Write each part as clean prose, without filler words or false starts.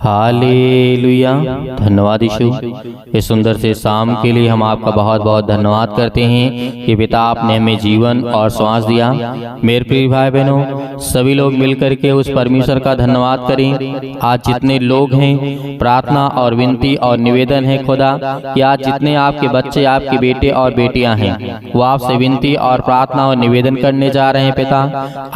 Hallelujah. धन्यवाद यीशु। इस सुंदर से शाम के लिए हम आपका बहुत बहुत धन्यवाद करते हैं कि पिता आपने हमें जीवन और श्वास दिया। मेरे प्रिय भाई बहनों, सभी लोग मिलकर के उस परमेश्वर का धन्यवाद करें। आज जितने लोग हैं, प्रार्थना और विनती और निवेदन है खुदा कि आज जितने आपके बच्चे, आपके बेटे और बेटियां हैं, वो आपसे विनती और प्रार्थना और निवेदन करने जा रहे हैं। पिता,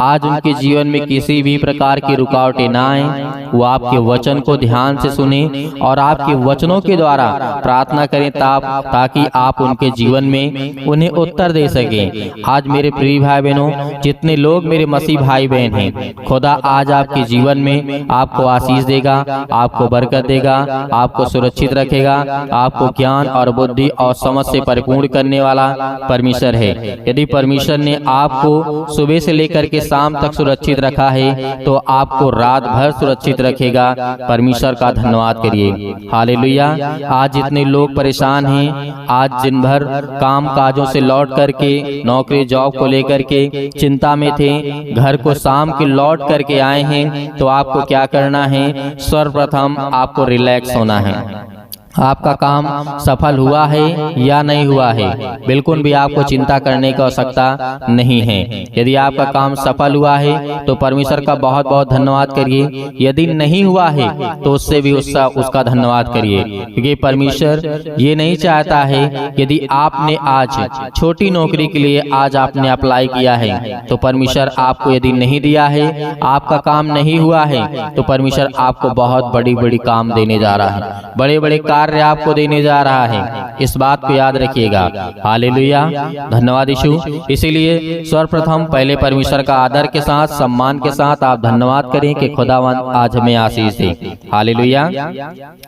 आज उनके जीवन में किसी भी प्रकार की रुकावटें ना आए। वो आपके वचन को ध्यान से सुने और आपके वचनों के द्वारा प्रार्थना करें ताकि आप उनके जीवन में उन्हें उत्तर दे सकें। आज मेरे प्रिय भाई बहनों, जितने लोग मेरे मसीह भाई बहन हैं, खुदा आज आपके जीवन में आपको आशीष देगा, आपको बरकत देगा, आपको सुरक्षित रखेगा, आपको ज्ञान और बुद्धि और समझ से परिपूर्ण करने वाला परमेश्वर है। यदि परमेश्वर ने आपको सुबह से लेकर के शाम तक सुरक्षित रखा है तो आपको रात भर सुरक्षित रखेगा। परमेश्वर का धन्यवाद करिए। हालेलुया। आज जितने लोग परेशान हैं, आज दिन भर काम काजों से लौट करके, नौकरी जॉब को लेकर के चिंता में थे, घर को शाम के लौट करके आए हैं, तो आपको क्या करना है? सर्वप्रथम आपको रिलैक्स होना है। आपका काम सफल हुआ है या नहीं हुआ है, बिल्कुल भी आपको चिंता करने की आवश्यकता नहीं है। यदि आपका काम सफल हुआ है तो परमेश्वर का बहुत बहुत धन्यवाद करिए। यदि नहीं हुआ है तो उससे भी उसका धन्यवाद करिए, क्योंकि परमेश्वर ये नहीं चाहता है। यदि आपने आज छोटी नौकरी के लिए आज आपने अप्लाई किया है तो परमेश्वर आपको यदि नहीं दिया है, आपका काम नहीं हुआ है, तो परमेश्वर आपको बहुत बड़ी बड़ी काम देने जा रहा है, बड़े बड़े कार्य आपको देने जा रहा है। इस बात को याद रखिएगा। हालेलुया। धन्यवाद यीशु। इसीलिए सर्वप्रथम पहले परमेश्वर का आदर के साथ, सम्मान के साथ आप धन्यवाद करें कि खुदावंद आज हमें आशीष दे। हालेलुया।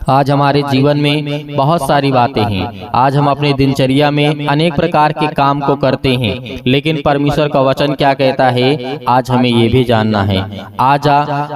आज हमारे जीवन में बहुत सारी बातें हैं। आज हम अपनी दिनचर्या में अनेक प्रकार के काम को करते हैं, लेकिन परमेश्वर का वचन क्या कहता है, आज हमें ये भी जानना है। आज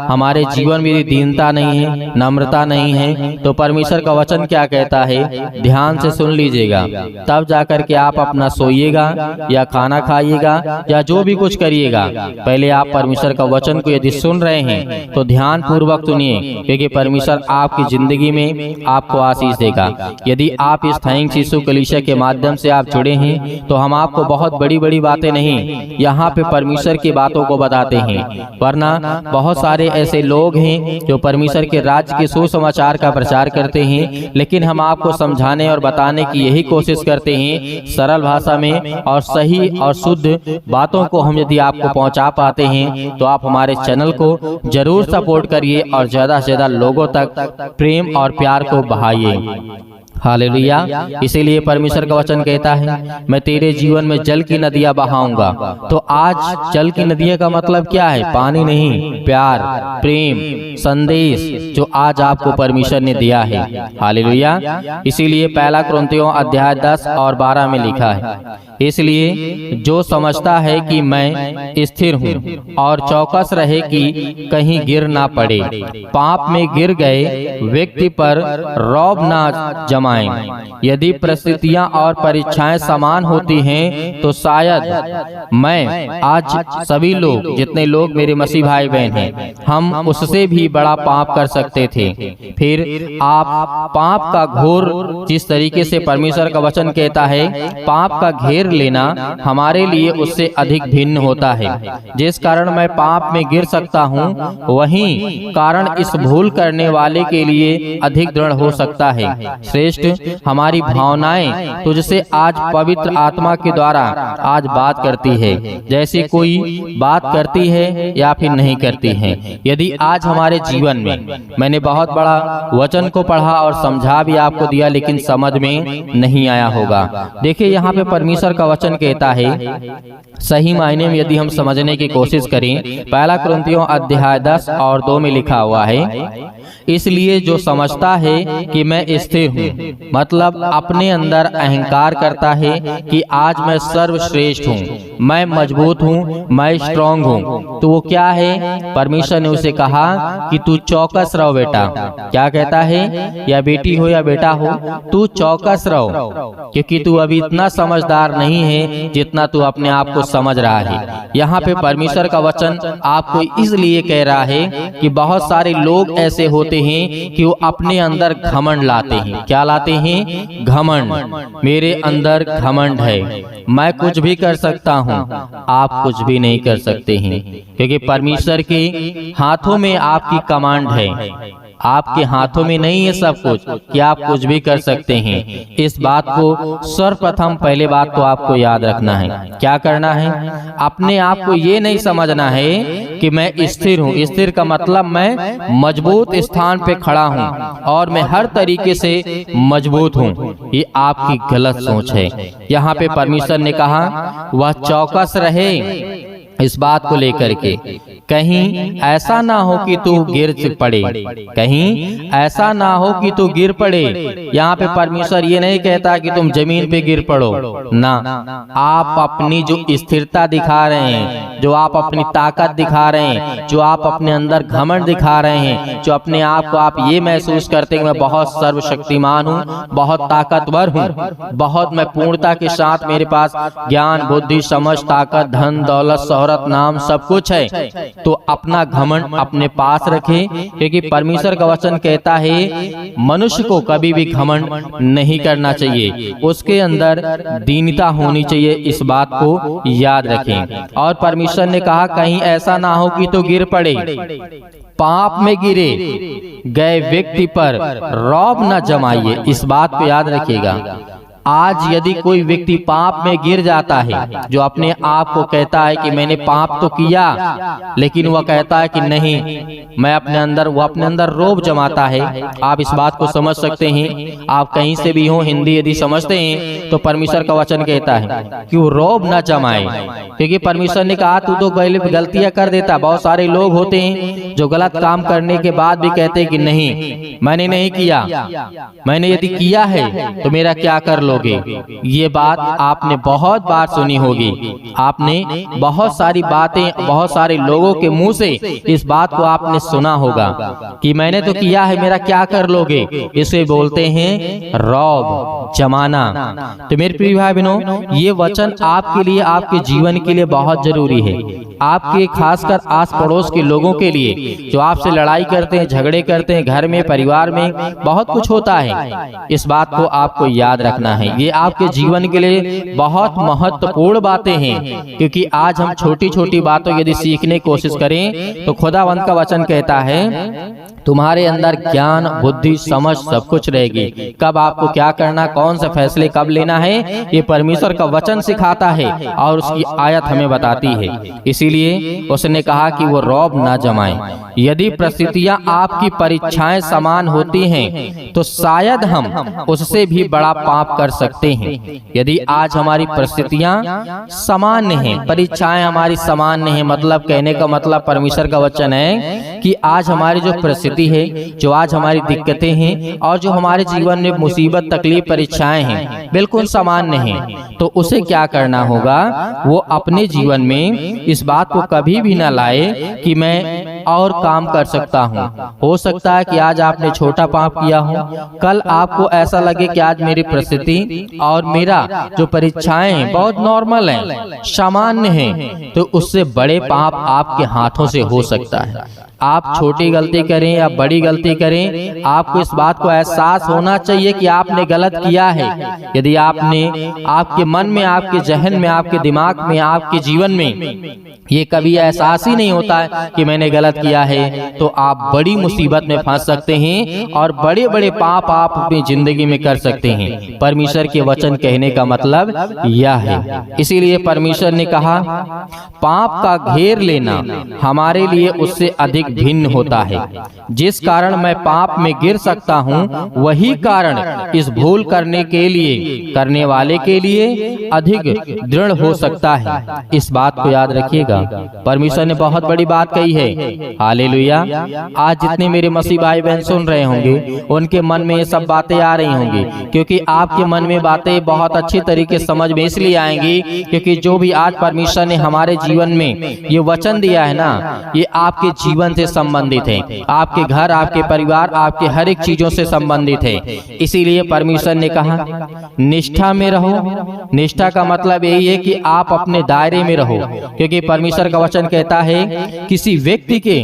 हमारे जीवन में दीनता नहीं है, नम्रता नहीं है, तो परमेश्वर का वचन क्या कहता है, ध्यान से सुन लीजिएगा। तब जाकर के आप अपना सोइएगा या खाना खाइएगा या जो भी कुछ करिएगा, पहले आप परमेश्वर का वचन को यदि सुन रहे हैं तो ध्यान पूर्वक सुनिए, क्योंकि परमेश्वर आपकी जिंदगी में आपको आशीष देगा। यदि आप इस थैंक्स यीशु कलीसिया के माध्यम से आप जुड़े हैं तो हम आपको बहुत बड़ी बड़ी बातें नहीं, यहाँ पे परमेश्वर की बातों को बताते हैं। वरना बहुत सारे ऐसे लोग हैं जो परमेश्वर के राज्य के सुसमाचार का प्रचार करते हैं, लेकिन हम आपको समझाने और बताने की यही कोशिश करते हैं सरल भाषा में, और सही और शुद्ध बातों को हम यदि आपको पहुंचा पाते हैं तो आप हमारे चैनल को जरूर सपोर्ट करिए और ज्यादा से ज्यादा लोगों तक प्रेम और प्यार को बढ़ाइए। हालेलुया। इसीलिए परमेश्वर का वचन कहता है, मैं तेरे जीवन में जल की नदियां बहाऊंगा। तो आज जल की नदियां का मतलब क्या है? पानी नहीं, प्यार, प्रेम, संदेश जो आज आपको परमेश्वर ने दिया है। हालेलुया। इसीलिए पहला कुरिन्थियों अध्याय 10 और 12 में लिखा है, इसलिए जो समझता है कि मैं स्थिर हूँ और चौकस रहे कि कहीं गिर ना पड़े। पाप में गिर गए व्यक्ति पर रौब ना जमाएं। यदि परिस्थितियां और परीक्षाएं समान होती हैं तो शायद मैं, आज सभी लोग, जितने लोग मेरे मसीह भाई बहन हैं, हम उससे भी बड़ा पाप कर सकते थे। फिर आप पाप का घोर, जिस तरीके से परमेश्वर का वचन कहता है, पाप का घेर लेना हमारे लिए उससे अधिक भिन्न होता है। जिस कारण मैं पाप में गिर सकता हूँ, वही कारण इस भूल करने वाले के लिए अधिक दृढ़ हो सकता है। श्रेष्ठ हमारी भावनाएं तुझसे आज पवित्र आत्मा के द्वारा आज बात करती है, जैसे कोई बात करती है या फिर नहीं करती है। यदि आज हमारे जीवन में, मैंने बहुत बड़ा वचन को पढ़ा और समझा भी आपको दिया, लेकिन समझ में नहीं आया होगा। देखिए, यहाँ पे परमेश्वर का वचन कहता है, सही मायने में यदि हम समझने की कोशिश करें, पहला कुरिन्थियों अध्याय 10 और 2 में लिखा हुआ है, इसलिए जो समझता है कि मैं स्थिर हूँ मतलब अपने अंदर अहंकार करता है कि आज मैं सर्वश्रेष्ठ हूँ, मैं मजबूत हूँ, मैं स्ट्रांग हूँ। तो वो क्या है, परमेश्वर ने उसे कहा कि तू चौकस रहो बेटा। क्या कहता है, या बेटी हो या बेटा हो, तू चौकस रहो, क्योंकि तू अभी इतना समझदार नहीं है जितना तू अपने आप को समझ रहा है। यहाँ पे परमेश्वर का वचन आपको इसलिए कह रहा है कि बहुत सारे लोग ऐसे होते हैं कि वो अपने अंदर घमंड लाते हैं। क्या लाते हैं, घमंड। मेरे अंदर घमंड है, मैं कुछ भी कर सकता हूँ। आप कुछ भी नहीं कर सकते हैं, क्योंकि परमेश्वर के हाथों में आपकी कमांड है। आपके हाथों में नहीं है सब कुछ कि आप कुछ भी कर सकते हैं। इस बात को सर्वप्रथम पहले बात तो आपको याद रखना है। क्या करना है, अपने आप को ये नहीं समझना है कि मैं स्थिर हूँ। स्थिर का मतलब मैं मजबूत स्थान पे खड़ा हूँ और मैं हर तरीके से मजबूत हूँ। ये आपकी गलत सोच है। यहाँ पे परमेश्वर ने कहा वह चौकस रहे इस बात को लेकर के, कहीं ऐसा ना हो कि तू गिर पड़े, कहीं ऐसा ना हो कि तू गिर पड़े। यहाँ पे परमेश्वर ये नहीं कहता कि तुम जमीन पे गिर पड़ो ना। आप अपनी जो स्थिरता दिखा रहे हैं, जो आप अपनी ताकत दिखा रहे हैं, जो आप अपने अंदर घमंड दिखा रहे हैं, जो अपने आप को आप ये महसूस करते हैं मैं बहुत सर्वशक्तिमान हूँ, बहुत ताकतवर हूँ, बहुत मैं पूर्णता के साथ मेरे पास ज्ञान, बुद्धि, समझ, ताकत, धन, दौलत, शोहरत, नाम सब कुछ है, तो अपना घमंड अपने पास रखें। क्योंकि परमेश्वर का वचन कहता है मनुष्य को कभी भी घमंड नहीं करना चाहिए, उसके अंदर दीनता होनी चाहिए। इस बात को याद रखें। और परमेश्वर ने कहा कहीं ऐसा ना हो कि तो गिर पड़े। पाप में गिरे गए व्यक्ति पर रौब न जमाइए। इस बात को याद रखिएगा। आज यदि कोई व्यक्ति पाप में गिर जाता है, जो अपने आप को कहता है कि मैंने पाप तो किया, लेकिन वह कहता है कि नहीं, मैं अपने अंदर, वो अपने अंदर रोब जमाता है। आप इस बात को समझ सकते हैं। आप कहीं से भी हो, हिंदी यदि समझते हैं तो परमेश्वर का वचन कहता है कि वो रोब न जमाए, क्योंकि परमेश्वर ने कहा तू तो गलतियां कर देता। बहुत सारे लोग होते हैं जो गलत काम करने के बाद भी कहते हैं कि नहीं, मैंने नहीं किया, मैंने यदि किया है तो मेरा क्या कर लो। ये बात आपने बहुत बार सुनी होगी। आपने बहुत सारी बातें, बहुत सारे लोगों के मुंह से इस बात को आपने सुना होगा कि मैंने तो किया है, मेरा क्या कर लोगे। इसे बोलते हैं रौब जमाना। तो मेरे प्रिय भाई बहनों, ये वचन आपके लिए, आपके जीवन के लिए बहुत जरूरी है। आपके खासकर आस पड़ोस के लोगों के लिए जो आपसे लड़ाई करते हैं, झगड़े करते हैं, घर में, परिवार में बहुत कुछ होता है। इस बात को आपको याद रखना है। ये आपके जीवन के लिए बहुत महत्वपूर्ण बातें हैं, क्योंकि आज हम छोटी छोटी बातों यदि सीखने की कोशिश करें तो खुदावंत का वचन कहता है तुम्हारे अंदर ज्ञान, बुद्धि, समझ सब कुछ रहेगी। कब आपको क्या करना, कौन से फैसले कब लेना है, ये परमेश्वर का वचन सिखाता है और उसकी आयत हमें बताती है। इसीलिए उसने कहा कि वो रौब ना जमाएं। यदि परिस्थितियां आपकी परीक्षाएं समान होती हैं तो शायद हम उससे भी बड़ा पाप कर सकते हैं। यदि आज हमारी परिस्थितियां समान नहीं, परीक्षाएं हमारी समान नहीं, मतलब कहने का मतलब परमेश्वर का वचन है कि आज हमारी जो परिस्थिति है, जो आज हमारी दिक्कतें हैं और जो हमारे जीवन में मुसीबत, तकलीफ, परीक्षाएं हैं, बिल्कुल समान नहीं, तो उसे क्या करना होगा, वो अपने जीवन में इस बात को कभी भी ना लाए कि मैं और काम कर सकता हूँ। हो सकता है कि आज आपने छोटा पाप किया हो, कल आपको ऐसा लगे कि आज मेरी परिस्थिति और मेरा जो परीक्षाएं हैं बहुत नॉर्मल हैं, सामान्य हैं, तो उससे बड़े पाप आपके हाथों से हो सकता है। आप छोटी गलती करें या बड़ी गलती करें, आपको इस बात को एहसास होना चाहिए कि आपने गलत किया है। यदि आपने, आपके मन में, आपके जहन में, आपके दिमाग में, आपके जीवन में ये कभी एहसास ही नहीं होता है कि मैंने गलत किया है, तो आप बड़ी मुसीबत में फंस सकते हैं और बड़े बड़े पाप आप अपनी जिंदगी में कर सकते हैं। परमेश्वर के वचन कहने का मतलब यह है। इसीलिए परमेश्वर ने कहा पाप का घेर लेना हमारे लिए उससे अधिक अधिक भिन्न होता है। जिस कारण मैं पाप में गिर सकता हूँ, वही कारण इस भूल करने वाले के लिए अधिक दृढ़ हो सकता है। इस बात को याद रखिएगा। परमेश्वर ने बहुत बड़ी बात कही है। हालेलुया। आज जितने मेरे मसीह भाई बहन सुन रहे होंगे, उनके मन में ये सब बातें आ रही होंगी, क्योंकि आपके मन में बातें बहुत अच्छी तरीके समझ में इसलिए आएंगी क्योंकि जो भी आज परमेश्वर ने हमारे जीवन में ये वचन दिया है ना, ये आपके जीवन से संबंधित है, आपके घर, आपके परिवार, आपके हर एक चीजों से संबंधित है। इसीलिए परमेश्वर ने कहा निष्ठा में रहो। निष्ठा का मतलब यही है कि आप अपने दायरे में रहो, क्योंकि परमेश्वर का वचन कहता है किसी व्यक्ति के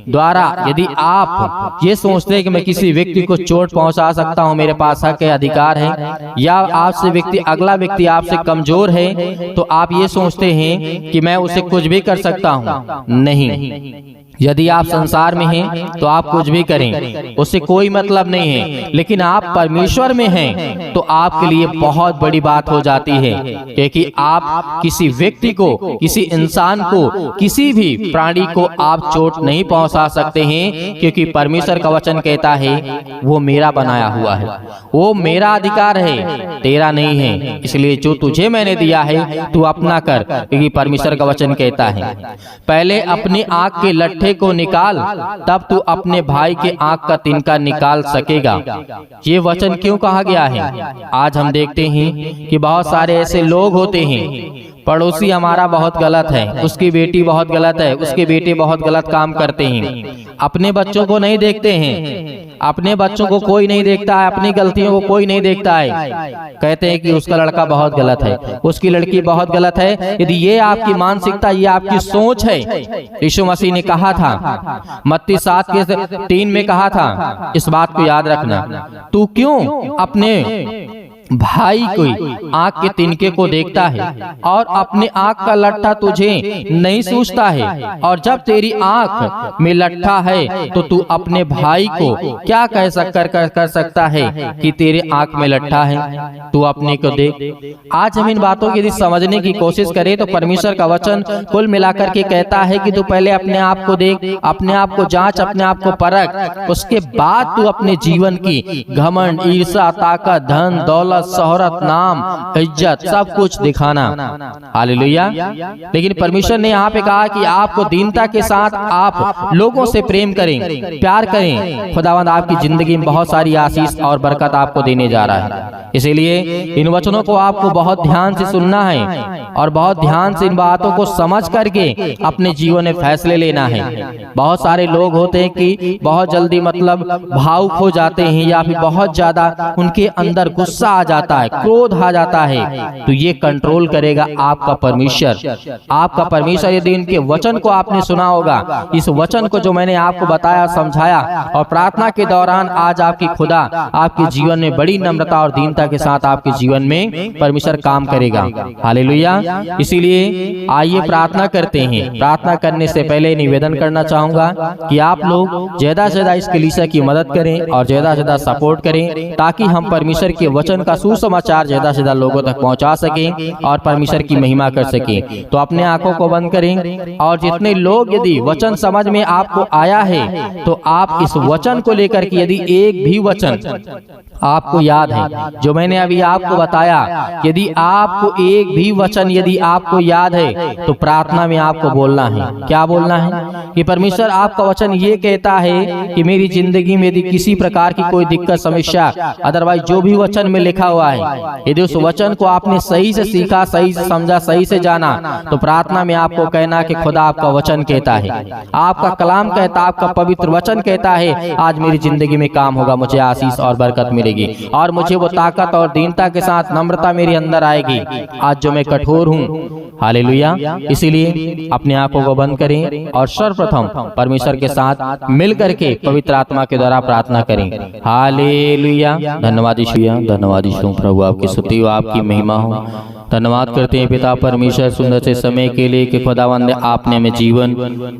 द्वारा यदि आप ये सोचते हैं कि मैं किसी व्यक्ति को चोट पहुंचा सकता हूं, मेरे पास हक है, अधिकार है, या आपसे अगला व्यक्ति आपसे कमजोर है, तो आप ये सोचते हैं कि मैं उसे कुछ भी कर सकता हूं। नहीं, यदि आप संसार में हैं तो आप कुछ भी करें, उससे कोई मतलब नहीं है। लेकिन आप परमेश्वर में हैं तो आपके लिए बहुत बड़ी बात हो जाती है, क्योंकि आप किसी व्यक्ति को, किसी इंसान को, किसी भी प्राणी को आप चोट नहीं पहुंचा सकते हैं, क्योंकि परमेश्वर का वचन कहता है वो मेरा बनाया हुआ है, वो मेरा अधिकार है, तेरा नहीं है। इसलिए जो तुझे मैंने दिया है तू अपना कर, क्योंकि परमेश्वर का वचन कहता है पहले अपनी आंख के लट्ठे को निकाल, तब तू अपने भाई के आंख का तिनका निकाल सकेगा। ये वचन क्यों कहा गया है? आज हम देखते हैं कि बहुत सारे ऐसे लोग होते हैं, पड़ोसी हमारा बहुत गलत है, उसकी बेटी बहुत गलत है, उसके बेटे बहुत गलत काम करते हैं, अपने बच्चों को नहीं देखते हैं, अपने बच्चों को कोई नहीं देखता है, अपनी गलतियों को कोई नहीं देखता है। कहते हैं कि उसका लड़का बहुत गलत है, उसकी लड़की बहुत गलत है। यदि ये आपकी मानसिकता, ये आपकी सोच है, यीशु मसीह ने कहा था, मत्ती 7:3 में कहा था, इस बात को याद रखना, तू क्यों अपने भाई कोई आंख के तिनके को देखता है और अपने आंख का लट्ठा तुझे नहीं सूझता है? और जब तेरी आंख में लट्ठा है तो तू अपने भाई को क्या कर सकता है कि तेरे आंख में लट्ठा है? तू अपने को देख। आज हम इन बातों की यदि समझने की कोशिश करें तो परमेश्वर का वचन कुल मिलाकर के कहता है कि तू पहले अपने आप को देख, अपने आप को जांच, अपने आप को परख, उसके बाद तू अपने जीवन की घमंड, ईर्ष्या, ताकत, धन, दौलत, शोहरत, नाम, इज्जत, सब कुछ दिखाना। हालेलुया। लेकिन परमेश्वर ने यहाँ पे कहा कि आपको दीनता के साथ आप लोगों से प्रेम करें, प्यार करें। खुदावंद आपकी जिंदगी में बहुत सारी आशीष और बरकत आपको देने जा रहा है। इसीलिए इन वचनों को आपको बहुत ध्यान से सुनना है और बहुत ध्यान से इन बातों को समझ करके अपने जीवन में फैसले लेना है। बहुत सारे लोग होते हैं कि बहुत जल्दी मतलब भावुक हो जाते हैं, या फिर बहुत ज्यादा उनके अंदर गुस्सा आ जाता है, क्रोध आ जाता है, तो ये कंट्रोल करेगा आपका परमेश्वर। आपका परमेश्वर यदि इनके वचन को आपने सुना होगा, इस वचन को जो मैंने आपको बताया, समझाया, और प्रार्थना के दौरान आज आपकी खुदा आपके जीवन में बड़ी नम्रता और दीनता के साथ आपके जीवन में परमेश्वर काम करेगा। हालेलुया। इसीलिए आइए प्रार्थना करते हैं। प्रार्थना करने से पहले निवेदन करना चाहूंगा कि आप लोग ज्यादा से ज्यादा इस कलीसिया की मदद करें और ज्यादा से ज्यादा सपोर्ट करें, ताकि हम परमेश्वर के वचन का सुसमाचार ज्यादा से ज्यादा लोगों तक पहुंचा सकें और परमेश्वर की महिमा कर सकें। तो अपने आंखों को बंद करें, और जितने लोग यदि वचन समझ में आपको आया है तो आप इस वचन को लेकर के यदि एक भी वचन आपको याद है जो मैंने अभी आपको बताया, यदि आपको एक भी वचन यदि आपको याद है तो प्रार्थना में आपको बोलना है। क्या बोलना है? कि परमेश्वर आपका वचन ये कहता है कि मेरी जिंदगी में यदि किसी प्रकार की कोई दिक्कत, समस्या, अदरवाइज जो भी वचन में लिखा हुआ है, यदि उस वचन को आपने सही से सीखा, सही से समझा, सही से जाना, तो प्रार्थना में आपको कहना कि खुदा आपका वचन कहता है, आपका कलाम कहता, आपका पवित्र वचन कहता है, आज मेरी जिंदगी में काम होगा, मुझे आशीष और बरकत मिलेगी, और मुझे वो ताकत और दीनता के साथ नम्रता मेरे अंदर आएगी आज जो मैं कठोर हूँ। हालेलुया। इसीलिए अपने आंखों को बंद करें और सर्वप्रथम परमेश्वर के साथ मिल करके पवित्र आत्मा के द्वारा प्रार्थना करें। हालेलुया। धन्यवाद यीशु, धन्यवाद यीशु। प्रभु आपकी स्तुति हो, आपकी महिमा हो। धन्यवाद करते हैं पिता परमेश्वर सुंदर से समय के लिए कि खुदावंद ने आपने हमें जीवन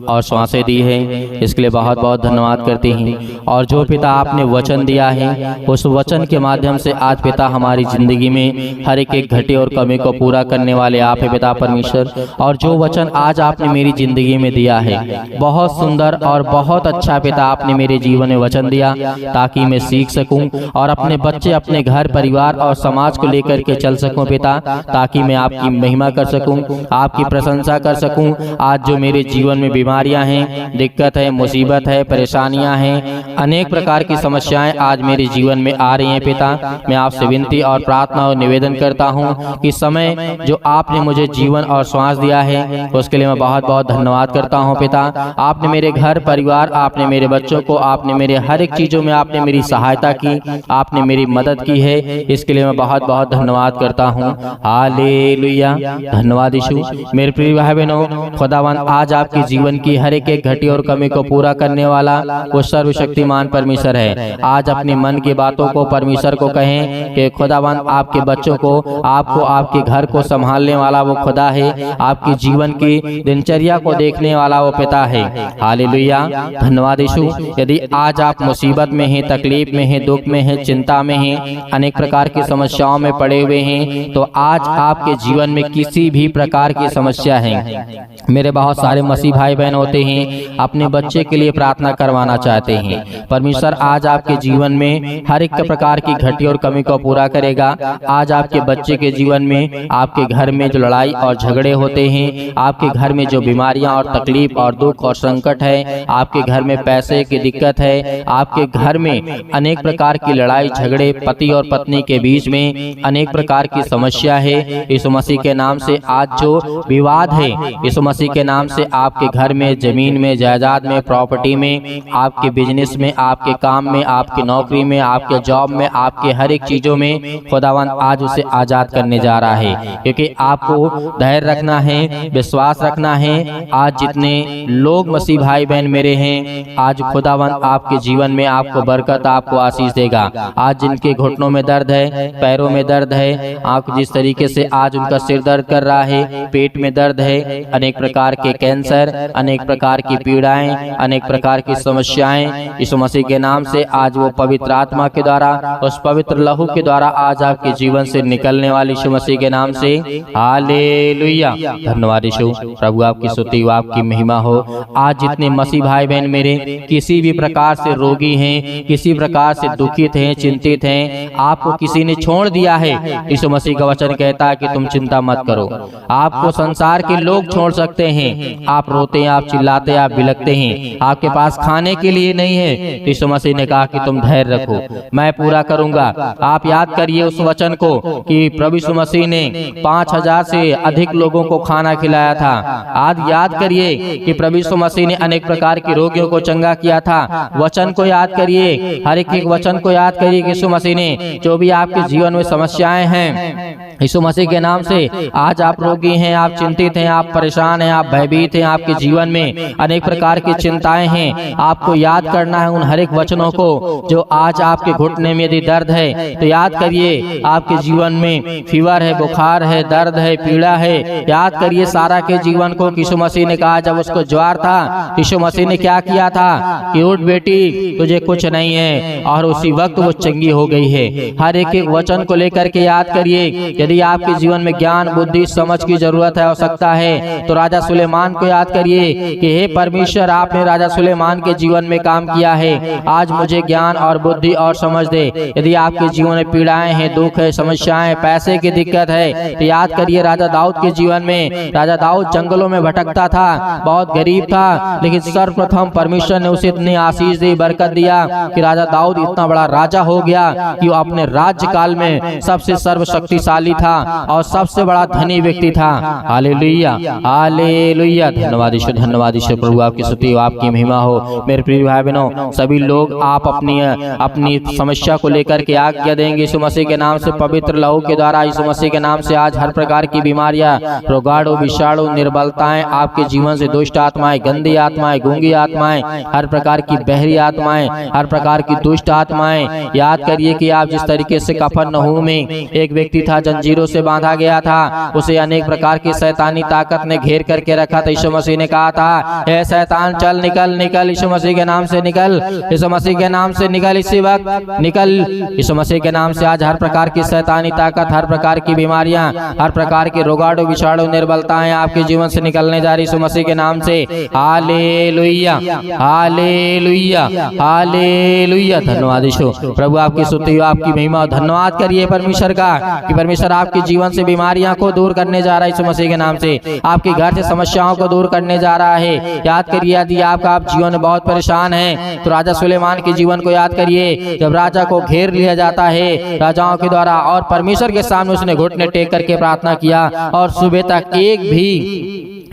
और सांसें दी है, इसके लिए बहुत बहुत धन्यवाद करते हैं। और जो पिता आपने वचन दिया है उस वचन के माध्यम से आज पिता हमारी ज़िंदगी में हर एक घटे और कमी को पूरा करने वाले आप है पिता परमेश्वर। और जो वचन आज आपने मेरी ज़िंदगी में दिया है बहुत सुंदर और बहुत अच्छा पिता आपने मेरे जीवन में वचन दिया, ताकि मैं सीख सकूं और अपने बच्चे, अपने घर परिवार और समाज को लेकर के चल सकूं पिता, ताकि मैं आपकी महिमा कर सकूं, आपकी प्रशंसा कर सकूं। आज जो मेरे जीवन में बीमारियां हैं, दिक्कत है, मुसीबत है, परेशानियां हैं, अनेक प्रकार की समस्याएं आज मेरे जीवन में आ रही हैं पिता, मैं आपसे विनती और प्रार्थना और निवेदन करता हूं कि समय जो आपने मुझे जीवन और श्वास दिया है उसके लिए मैं बहुत बहुत धन्यवाद करता हूं पिता। आपने मेरे घर परिवार, आपने मेरे बच्चों को, आपने मेरे हर एक चीज़ों में आपने मेरी सहायता की, आपने मेरी मदद की है, इसके लिए मैं बहुत बहुत धन्यवाद करता हूँ। हालेलुया, धन्यवाद यीशु। मेरे प्रिय भाई बहनों, खुदावन आज आपके जीवन की हर एक घटी और कमी को पूरा करने वाला वो सर्वशक्तिमान परमेश्वर है। आज अपने मन की बातों को परमेश्वर को कहें कि खुदावन आपके बच्चों को, आपको, आपके घर को संभालने वाला वो खुदा है, आपके जीवन की दिनचर्या को देखने वाला वो पिता है। हालेलुया, धन्यवाद यीशु। यदि आज आप मुसीबत में हैं, तकलीफ में हैं, दुख में हैं, चिंता में हैं, अनेक प्रकार की समस्याओं में पड़े हुए हैं, तो आज आपके जीवन में किसी भी प्रकार की समस्या है, मेरे बहुत सारे मसीह भाई बहन होते हैं अपने बच्चे के लिए प्रार्थना करवाना चाहते हैं, परमेश्वर आज आपके जीवन में हर एक प्रकार की घटी और कमी को पूरा करेगा। आज आपके बच्चे के जीवन में, आपके घर में जो लड़ाई और झगड़े होते हैं, आपके घर में जो बीमारियां और तकलीफ और दुख और संकट है, आपके घर में पैसे की दिक्कत है, आपके घर में अनेक प्रकार की लड़ाई झगड़े, पति और पत्नी के बीच में अनेक प्रकार की समस्या है, यीशु मसीह के नाम से आज जो विवाद है, यीशु मसीह के नाम से आपके घर में, जमीन में, जायदाद में, प्रॉपर्टी में, आपके बिजनेस में, आपके काम में, आपकी नौकरी में, आपके जॉब में, आपके हर एक चीज़ों में खुदावन आज उसे आज़ाद करने जा रहा है, क्योंकि आपको धैर्य रखना है, विश्वास रखना है। आज जितने लोग मसीह भाई बहन मेरे हैं, आज खुदावन आपके जीवन में आपको बरकत, आपको आशीष देगा। आज जिनके घुटनों में दर्द है, पैरों में दर्द है, आप जिस तरीके से आज उनका सिर दर्द कर रहा है, पेट में दर्द है, अनेक प्रकार के कैंसर, अनेक प्रकार की पीड़ाएं, अनेक प्रकार की समस्याएं, यीशु मसीह के नाम से आज वो पवित्र आत्मा के द्वारा, उस पवित्र लहू के द्वारा आज आपके जीवन से निकलने वाली यीशु मसीह के नाम से। हालेलुया, धन्यवाद यीशु। प्रभु आपकी स्तुति, आपकी महिमा हो। आज जितने मसीह भाई बहन मेरे किसी भी प्रकार से रोगी हैं, किसी प्रकार से दुखित हैं, चिंतित हैं, आपको किसी ने छोड़ दिया है, यीशु मसीह का वचन कहता है कि तुम चिंता मत करो। आपको संसार के लोग छोड़ सकते हैं, आप रोते हैं, आप चिल्लाते हैं, आप बिलखते हैं, आपके पास खाने के लिए नहीं है, यीशु मसीह ने कहा कि तुम धैर्य रखो, मैं पूरा करूंगा। आप याद करिए उस वचन को कि प्रभु यीशु मसीह ने 5000 से अधिक लोगों को खाना खिलाया था। आज याद करिए कि प्रभु यीशु मसीह ने अनेक प्रकार के रोगियों को चंगा किया था। वचन को याद करिए, हर एक वचन को याद करिए कि यीशु मसीह ने जो भी आपके जीवन में समस्याएं हैं, यीशु मसीह के नाम से आज आप रोगी हैं, आप चिंतित हैं, आप परेशान हैं, आप भयभीत हैं, आपके जीवन में अनेक प्रकार की चिंताएं हैं, आपको याद करना है उन हर एक वचनों को। जो आज आपके घुटने में यदि दर्द है तो याद करिए, आपके जीवन में फीवर है, बुखार है, दर्द है, पीड़ा है, याद करिए सारा के जीवन को। यीशु मसीह ने कहा जब उसको ज्वर था, यीशु मसीह ने क्या किया था कि उठ बेटी, तुझे कुछ नहीं है, और उसी वक्त वो चंगी हो गई है। हर एक एक वचन को लेकर के याद करिए। यदि आपके जीवन में ज्ञान, बुद्धि, समझ की जरूरत है, आवश्यकता है, तो राजा सुलेमान को याद करिए कि हे परमेश्वर, आपने राजा सुलेमान के जीवन में काम किया है, आज मुझे ज्ञान और बुद्धि और समझ दे। यदि आपके जीवन में पीड़ाएं हैं, दुख है, समस्याएं, पैसे की दिक्कत है, तो याद करिए राजा दाऊद के जीवन में। राजा दाऊद जंगलों में भटकता था, बहुत गरीब था, लेकिन सर्वप्रथम परमेश्वर ने उसे इतनी आशीष दी, बरकत दिया कि राजा दाऊद इतना बड़ा राजा हो गया कि वो अपने राज्य काल में सबसे सर्वशक्तिशाली था और सबसे बड़ा धनी व्यक्ति था। हालेलुया, हालेलुया, धन्यवाद ईश्वर, धन्यवाद ईश्वर। प्रभु आपकी स्तुति, आपकी महिमा हो। मेरे प्रिय भाई बहनों, सभी लोग आप अपनी समस्या को लेकर के आज्ञा देंगे यीशु मसीह के नाम से, पवित्र लहू के द्वारा यीशु मसीह के नाम से। आज हर प्रकार की बीमारियां, रोगाणु, विषाणु, निर्बलताएं, आपके जीवन से दुष्ट आत्माएं, गंदी आत्माएं, गूंगी आत्माएं, हर प्रकार की बहरी आत्माएं, हर प्रकार की दुष्ट आत्माएं, याद करिए कि आप जिस तरीके से कफरनहूम में एक व्यक्ति था, जंजीर जंजीरों से बांधा गया था, उसे अनेक प्रकार की शैतानी ताकत ने घेर करके रखा था। यीशु मसीह ने कहा था, हे शैतान चल निकल निकल, यीशु मसीह के नाम से निकल, यीशु मसीह के नाम से निकल, इसी वक्त निकल। यीशु मसीह के नाम से आज हर प्रकार की शैतानी ताकत, हर प्रकार की बीमारियां, हर प्रकार की रोगाणु विषाणु निर्बलताएं आपके जीवन से निकलने जा रही यीशु मसीह के नाम से। Hallelujah hallelujah hallelujah. धन्यवाद यीशु। प्रभु आपकी स्तुति हो, आपकी महिमा। धन्यवाद करिए परमेश्वर का कि परमेश्वर आपके जीवन से बीमारियां को दूर करने जा रहा है यीशु मसीह के नाम से। आपके घर से समस्याओं को दूर करने जा रहा है। याद करिए, यदि आपका आप जीवन में बहुत परेशान है तो राजा सुलेमान के जीवन को याद करिए। जब राजा को घेर लिया जाता है राजाओं के द्वारा और परमेश्वर के सामने उसने घुटने टेक करके प्रार्थना किया और सुबह तक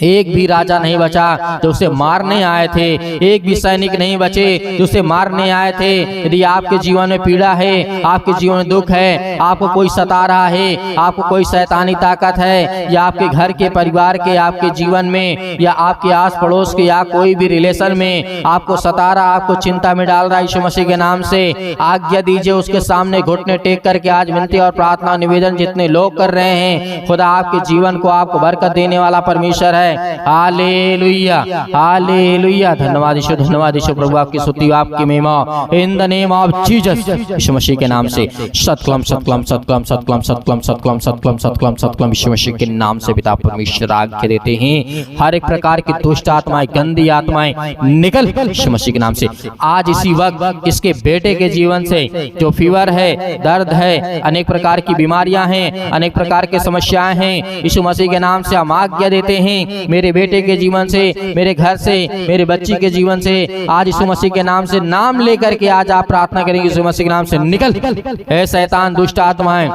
एक भी राजा नहीं बचा जो उसे मारने आए थे, एक भी सैनिक नहीं बचे जो उसे मारने आए थे। यदि आपके जीवन में पीड़ा है, आपके जीवन में दुख है, आपको कोई सता रहा है, आपको कोई शैतानी ताकत है, या आपके घर के परिवार के, आपके जीवन में, या आपके आस पड़ोस के, या कोई भी रिलेशन में आपको सता रहा, आपको चिंता में डाल रहा है, यीशु मसीह के नाम से आज्ञा दीजिए। उसके सामने घुटने टेक करके आज विनती और प्रार्थना निवेदन जितने लोग कर रहे हैं, खुदा आपके जीवन को आपको बरकत देने वाला परमेश्वर है। Hallelujah hallelujah. धन्यवाद यीशु, धन्यवाद यीशु। प्रभु आपकी स्तुति, आपकी महिमा in the name of Jesus, यीशु मसीह के नाम से। सतक्लम सतक्लम सतक्लम सतक्लम सतक्लम सतक्लम सतक्लम सतक्लम सतक्लम, यीशु मसीह के नाम से पिता परमेश्वर आज्ञा देते हैं, हर एक प्रकार की दुष्ट आत्माएं, गंदी आत्माएं निकल यीशु मसीह के नाम से। आज इसी वक्त इसके बेटे के जीवन से जो फीवर है, दर्द है, अनेक प्रकार की बीमारियां हैं, अनेक प्रकार की समस्याएं हैं, यीशु मसीह के नाम से हम आज्ञा देते हैं, मेरे बेटे के जीवन से, मेरे घर से, मेरे बच्ची के जीवन से आज यीशु मसीह के नाम से नाम लेकर के आज आप प्रार्थना करेंगे, यीशु मसीह के नाम से निकल। ऐ शैतान, दुष्ट आत्माएं,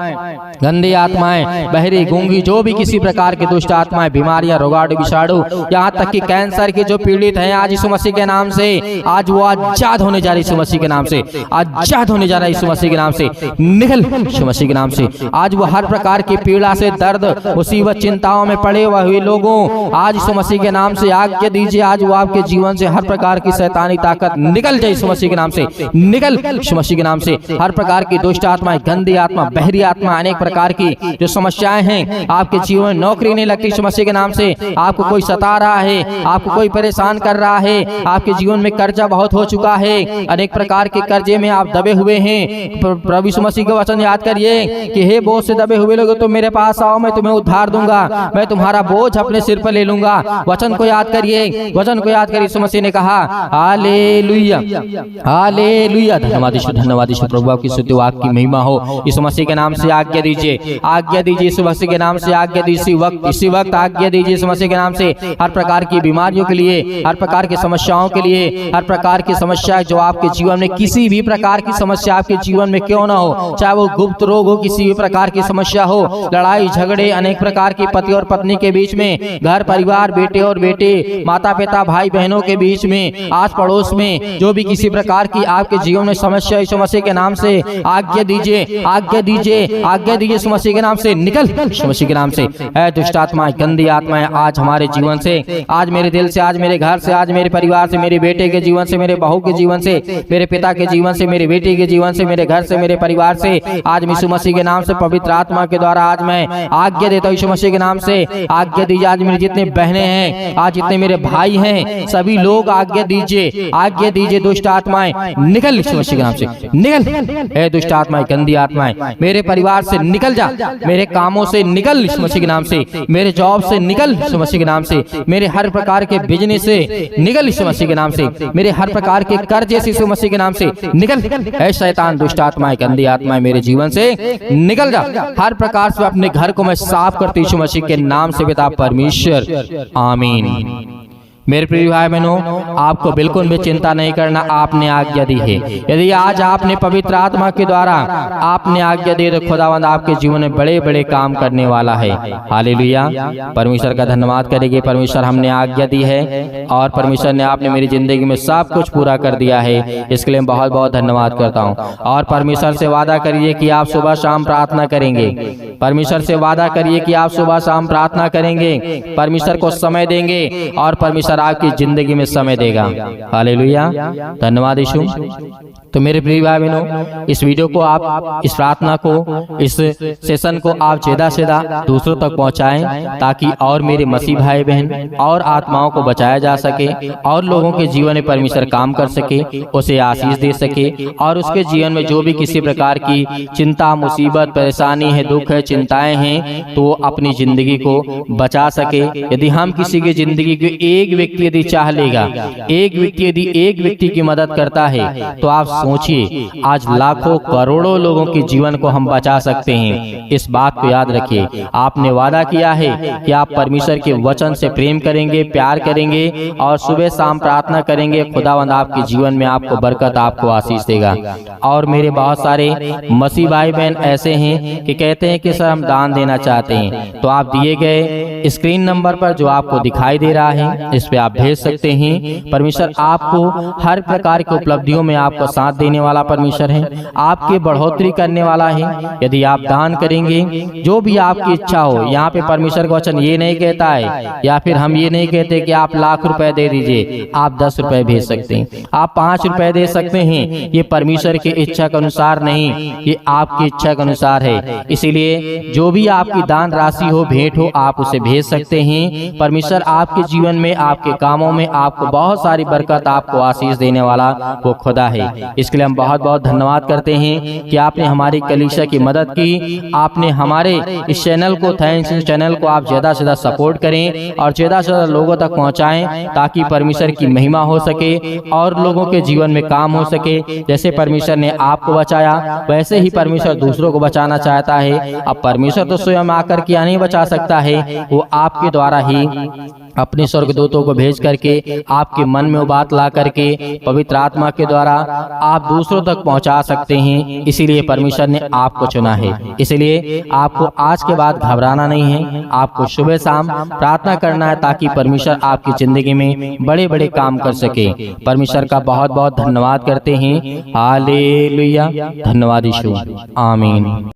गंदी आत्माएं, बहरी, गूंगी, जो भी किसी प्रकार की दुष्ट आत्माएं, बीमारियां, रोगाणु विषाणु, यहाँ तक कि कैंसर के जो पीड़ित हैं, आज यीशु मसीह के नाम से आज वो आजाद होने जा रही यीशु मसीह के नाम से, आजाद होने जा रहा है यीशु मसीह के नाम से, निकल यीशु मसीह के नाम से। आज वो हर प्रकार की पीड़ा से, दर्द, मुसीबत, चिंताओं में पड़े हुए लोगों आज यीशु मसीह के नाम से आज्ञा दीजिए, आज वो आपके जीवन से हर प्रकार की शैतानी ताकत निकल जाए यीशु मसीह के नाम से, निकल यीशु मसीह के नाम से। हर प्रकार की दुष्ट आत्माएं, गंदी आत्मा, बहरी आत्मा, अनेक प्रकार की जो समस्याएं हैं आपके जीवन में, नौकरी नहीं लगती यीशु मसीह के नाम से, आपको कोई सता रहा है, आपको कोई परेशान कर रहा है, आपके जीवन में कर्जा बहुत हो चुका है, अनेक प्रकार के कर्जे में आप दबे हुए हैं, प्रभु यीशु मसीह का वचन याद करिए कि हे बोझ से दबे हुए लोग, तो मेरे पास आओ, मैं तुम्हें उद्धार दूंगा, मैं तुम्हारा बोझ अपने सिर पर ले लूंगा। वचन को याद करिए, वचन को याद करिए। यीशु मसीह ने कहा हालेलुया हालेलुया। धन्यवाद यीशु, धन्यवाद यीशु। प्रभु आपकी स्तुति, आपकी महिमा हो। यीशु मसीह के नाम से आज्ञा दीजिए, आज्ञा दीजिए यीशु मसीह के नाम से आज्ञा दीजिए, इसी वक्त आज्ञा दीजिए यीशु मसीह के नाम से। हर प्रकार की बीमारियों के लिए, हर प्रकार की समस्याओं के लिए, हर प्रकार की समस्या जो आपके जीवन में, किसी भी प्रकार की समस्या आपके जीवन में क्यों ना हो, चाहे वो गुप्त रोग हो, किसी भी प्रकार की समस्या हो, लड़ाई झगड़े, अनेक प्रकार की पति और पत्नी के बीच में, घर परिवार, बेटे और बेटे, माता पिता, भाई बहनों के बीच में, आस पड़ोस में, जो भी किसी प्रकार की आपके जीवन में समस्या, यीशु मसीह के नाम से आज्ञा दीजिए, आज्ञा दीजिए, आज्ञा दीजिए यीशु मसीह के नाम से, निकल यीशु मसीह के नाम से। है दुष्ट आत्माएं, गंदी आत्माएं आज हमारे जीवन से, आज मेरे दिल से, आज मेरे घर से, आज मेरे परिवार से, मेरे बेटे के जीवन से, मेरे बहू के जीवन से, मेरे पिता के जीवन से, मेरे बेटे के जीवन से, मेरे घर से, मेरे परिवार से, आज यीशु मसीह के नाम से, पवित्र आत्मा के द्वारा आज मैं आज्ञा देता हूँ यीशु मसीह के नाम से, आज्ञा दीजिए। आज मेरे जितने बहनें हैं, आज जितने मेरे भाई हैं, सभी लोग आज्ञा दीजिए, आज्ञा दीजिए। दुष्ट आत्माएं निकल यीशु मसीह के नाम से, निकल। ए दुष्ट आत्माएं, गंदी आत्माएं मेरे परिवार से निकल जा, मेरे कामों से निकल यीशु मसीह के नाम से, मेरे जॉब से निकल यीशु मसीह के नाम से, मेरे हर प्रकार के बिजनेस से निकल यीशु मसीह के नाम से, मेरे हर प्रकार के कर्जे से यीशु मसीह के नाम से निकल। ए शैतान, दुष्ट आत्माएं, गंदी आत्माएं मेरे जीवन से निकल जा। हर प्रकार से अपने घर को मैं साफ करती यीशु मसीह के नाम से पिता परमेश्वर, आमीन। मेरे प्रिय भाई बहनों, आपको बिल्कुल भी चिंता नहीं करना, आपने आज्ञा दी है। यदि आज आपने पवित्र आत्मा के द्वारा आपने आज्ञा दी तो खुदावंद आपके जीवन में बड़े बड़े काम करने वाला है। हालेलुया। परमेश्वर का धन्यवाद करेंगे। परमेश्वर, हमने आज्ञा दी है और परमेश्वर ने आपने मेरी जिंदगी में सब कुछ पूरा कर दिया है, इसके लिए बहुत बहुत धन्यवाद करता हूँ। और परमेश्वर से वादा करिए कि आप सुबह शाम प्रार्थना करेंगे। परमेश्वर से वादा करिए कि आप सुबह शाम प्रार्थना करेंगे, परमेश्वर को समय देंगे और परमेश्वर परमेश्वर आपकी जिंदगी में समय देगा। हालेलुया, धन्यवाद यीशु। तो मेरे प्रिय भाई बहनों, इस वीडियो को आप, इस प्रार्थना को, इस सेशन को आप ज़्यादा से ज़्यादा दूसरों तक पहुंचाएं, ताकि और मेरे मसीह भाई बहन और आत्माओं को बचाया जा सके और लोगों के जीवन में परमेश्वर काम कर सके, उसे आशीष दे सके और उसके जीवन में जो भी किसी प्रकार की चिंता, मुसीबत, परेशानी है, दुख है, चिंताएं हैं, तो अपनी जिंदगी को बचा सके। यदि हम किसी की जिंदगी को एक व्यक्ति यदि चाह लेगा, एक व्यक्ति यदि एक व्यक्ति की मदद करता है, तो आप सोचिए आज लाखों करोड़ों लोगों के जीवन को हम बचा सकते हैं। इस बात को याद रखिए। आपने वादा किया है कि आप परमेश्वर के वचन से प्रेम करेंगे, प्यार करेंगे और सुबह शाम प्रार्थना करेंगे। खुदावंद आपके जीवन में आपको बरकत, आपको आशीष देगा। और मेरे बहुत सारे मसीह भाई बहन ऐसे हैं कि कहते हैं कि सर हम दान देना चाहते हैं, तो आप दिए गए स्क्रीन नंबर पर जो आपको दिखाई दे रहा है, इस पे आप भेज सकते हैं। परमेश्वर आपको हर प्रकार की उपलब्धियों में आपको साथ देने वाला परमेश्वर है, आपकी बढ़ोतरी करने वाला है। यदि आप दान करेंगे, जो भी आपकी इच्छा हो, यहाँ पे परमेश्वर का वचन ये नहीं कहता है, या फिर हम ये नहीं कहते कि आप लाख रुपए दे दीजिए। आप 10 रुपए भेज सकते हैं, आप 5 रुपए दे सकते हैं। ये परमेश्वर की इच्छा के अनुसार नहीं, ये आपकी इच्छा के अनुसार है। इसीलिए जो भी आपकी दान राशि हो, भेंट हो, आप उसे भेज सकते हैं। परमेश्वर आपके जीवन में, आपके कामों में आपको बहुत सारी बरकत, आपको आशीष देने वाला वो खुदा है। इसके लिए हम बहुत बहुत धन्यवाद करते हैं कि आपने हमारी कलीसिया की मदद की। आपने हमारे इस चैनल को, थैंक्स, इस चैनल को आप ज़्यादा से ज़्यादा सपोर्ट करें और ज़्यादा से ज़्यादा लोगों तक पहुंचाएं, ताकि परमेश्वर की महिमा हो सके और लोगों के जीवन में काम हो सके। जैसे परमेश्वर ने आपको बचाया, वैसे ही परमेश्वर दूसरों को बचाना चाहता है। अब परमेश्वर तो स्वयं आकर के नहीं बचा सकता है, वो आपके द्वारा ही अपने स्वर्गदूतों को भेज करके आपके मन में वो बात ला करके पवित्र आत्मा के द्वारा आप दूसरों तक पहुंचा सकते हैं। इसीलिए परमेश्वर ने आपको चुना है। इसलिए आपको आज के बाद घबराना नहीं है, आपको सुबह शाम प्रार्थना करना है, ताकि परमेश्वर आपकी जिंदगी में बड़े बड़े काम कर सके। परमेश्वर का बहुत बहुत धन्यवाद करते हैं। हालेलुया, धन्यवाद यीशु, आमीन।